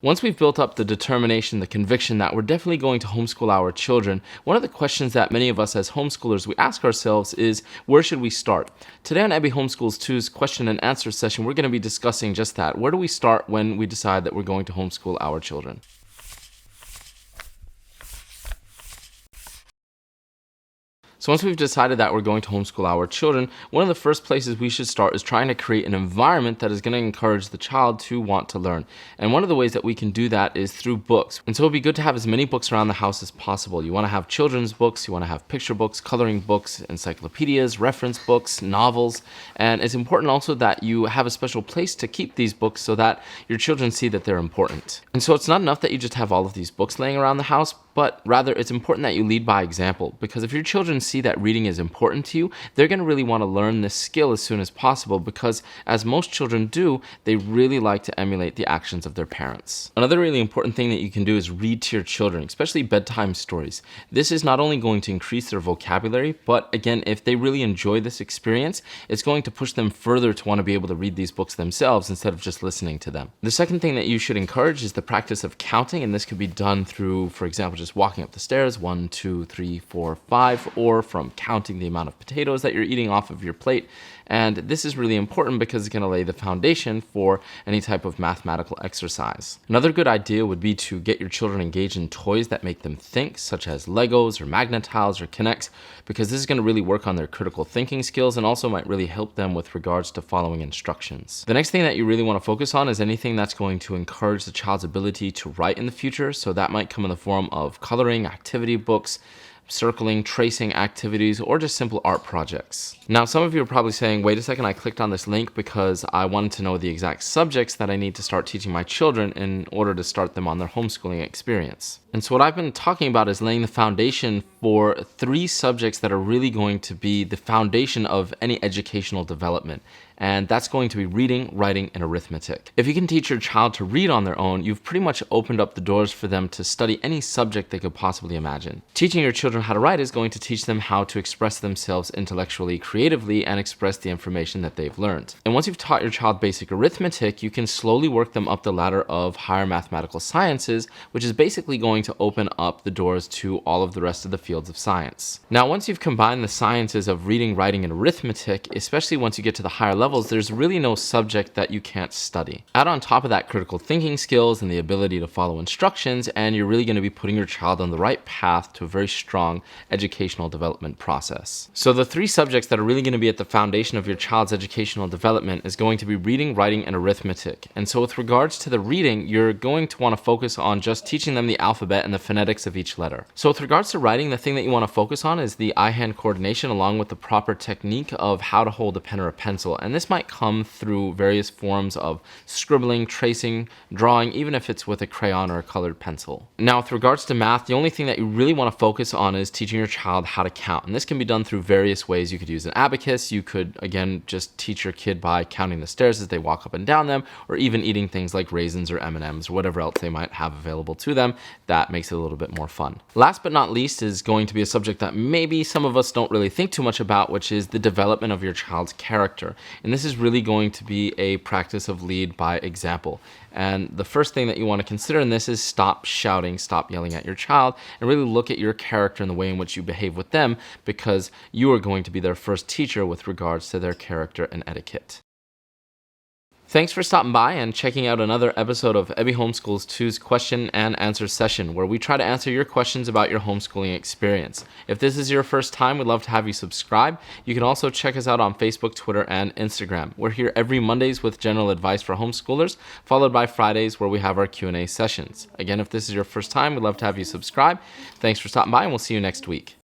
Once we've built up the determination, the conviction that we're definitely going to homeschool our children, one of the questions that many of us as homeschoolers, we ask ourselves is, where should we start? Today on AbiHomeschoolsToo's question and answer session, we're going to be discussing just that. Where do we start when we decide that we're going to homeschool our children? So once we've decided that we're going to homeschool our children, one of the first places we should start is trying to create an environment that is going to encourage the child to want to learn. And one of the ways that we can do that is through books. And so it'd be good to have as many books around the house as possible. You want to have children's books, you want to have picture books, coloring books, encyclopedias, reference books, novels. And it's important also that you have a special place to keep these books so that your children see that they're important. And so it's not enough that you just have all of these books laying around the house, but rather it's important that you lead by example, because if your children see that reading is important to you, they're going to really want to learn this skill as soon as possible, because as most children do, they really like to emulate the actions of their parents. Another really important thing that you can do is read to your children, especially bedtime stories. This is not only going to increase their vocabulary, but again, if they really enjoy this experience, it's going to push them further to want to be able to read these books themselves instead of just listening to them. The second thing that you should encourage is the practice of counting, and this could be done through, for example, just walking up the stairs, 1, 2, 3, 4, 5, or from counting the amount of potatoes that you're eating off of your plate. And this is really important because it's going to lay the foundation for any type of mathematical exercise. Another good idea would be to get your children engaged in toys that make them think, such as Legos or Magnetiles or Kinects, because this is going to really work on their critical thinking skills and also might really help them with regards to following instructions. The next thing that you really want to focus on is anything that's going to encourage the child's ability to write in the future. So that might come in the form of coloring, activity books, circling, tracing activities, or just simple art projects. Now, some of you are probably saying, wait a second, I clicked on this link because I wanted to know the exact subjects that I need to start teaching my children in order to start them on their homeschooling experience. And so what I've been talking about is laying the foundation for 3 subjects that are really going to be the foundation of any educational development. And that's going to be reading, writing, and arithmetic. If you can teach your child to read on their own, you've pretty much opened up the doors for them to study any subject they could possibly imagine. Teaching your children how to write is going to teach them how to express themselves intellectually, creatively, and express the information that they've learned. And once you've taught your child basic arithmetic, you can slowly work them up the ladder of higher mathematical sciences, which is basically going to open up the doors to all of the rest of the fields of science. Now, once you've combined the sciences of reading, writing, and arithmetic, especially once you get to the higher levels, there's really no subject that you can't study. Add on top of that critical thinking skills and the ability to follow instructions, and you're really going to be putting your child on the right path to a very strong educational development process. So the 3 subjects that are really going to be at the foundation of your child's educational development is going to be reading, writing, and arithmetic. And so with regards to the reading, you're going to want to focus on just teaching them the alphabet and the phonetics of each letter. So with regards to writing, the thing that you want to focus on is the eye-hand coordination along with the proper technique of how to hold a pen or a pencil. And this might come through various forms of scribbling, tracing, drawing, even if it's with a crayon or a colored pencil. Now, with regards to math, the only thing that you really want to focus on is teaching your child how to count. And this can be done through various ways. You could use an abacus. You could, again, just teach your kid by counting the stairs as they walk up and down them, or even eating things like raisins or M&Ms or whatever else they might have available to them. That makes it a little bit more fun. Last but not least is going to be a subject that maybe some of us don't really think too much about, which is the development of your child's character. And this is really going to be a practice of lead by example. And the first thing that you want to consider in this is stop shouting, stop yelling at your child, and really look at your character and the way in which you behave with them, because you are going to be their first teacher with regards to their character and etiquette. Thanks for stopping by and checking out another episode of AbiHomeschoolsToo's question and answer session, where we try to answer your questions about your homeschooling experience. If this is your first time, we'd love to have you subscribe. You can also check us out on Facebook, Twitter, and Instagram. We're here every Mondays with general advice for homeschoolers, followed by Fridays where we have our Q&A sessions. Again, if this is your first time, we'd love to have you subscribe. Thanks for stopping by, and we'll see you next week.